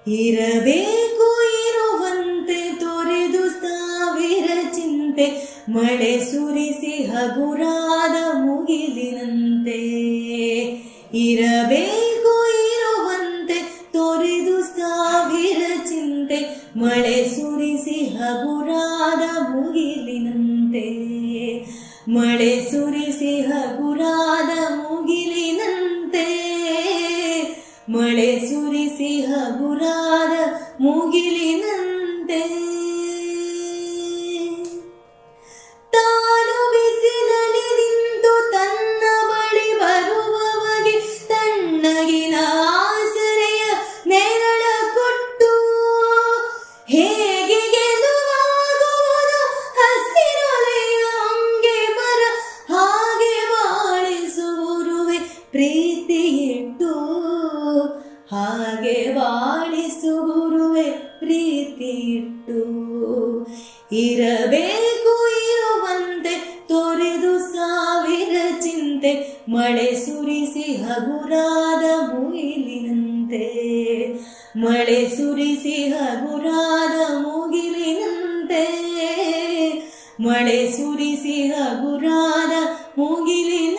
ಇರಬೇಕು ಇರುವಂತೆ ತೊರೆದು ಸಾವಿರ ಚಿಂತೆ, ಮಳೆ ಸುರಿಸಿ ಹಗುರಾದ ಮುಗಿಲಿನಂತೆ. ಇರಬೇಕು ಇರುವಂತೆ ತೊರೆದು ಸಾವಿರ ಚಿಂತೆ, ಮಳೆ ಸುರಿಸಿ ಹಗುರಾದ ಮುಗಿಲಿನಂತೆ. ಮಳೆ ಸುರಿಸಿ ಹಗುರಾದ ಮುಗಿಲಿನಂತೆ, ಮಳೆ ಸುರಿಸಿ ಹಗುರಾದ ಮುಗಿಲಿನಂತೆ. ತಾನು ಬಿಸಿಲಲ್ಲಿ ನಿಂತು ತನ್ನ ಬಳಿ ಬರುವವಗೆ ತಣ್ಣಗಿನ ಆಸರೆಯ ನೆರಳ ಕೊಟ್ಟು, ಹೇಗೆ ಗೆಲುವಾಗುವುದು ಹಸಿರೊಲೆಯ ಅಂಗೆ ಮರ, ಹಾಗೆ ಬಾಳಿಸುವುರುವೆ ಪ್ರೀತಿ ಇಟ್ಟು, ಹಾಗೆ ಬಾಳಿಸುವುರುವೆ ಪ್ರೀತಿ ಇಟ್ಟು. ಇರಬೇಕು ಇರುವಂತೆ ತೊರೆದು ಸಾವಿರ ಚಿಂತೆ, ಮಳೆ ಸುರಿಸಿ ಹಗುರಾದ ಮುಗಿಲಿನಂತೆ. ಮಳೆ ಸುರಿಸಿ ಹಗುರಾದ ಮುಗಿಲಿನಂತೆ, ಮಳೆ ಸುರಿಸಿ ಹಗುರಾದ ಮುಗಿಲಿನಂತೆ.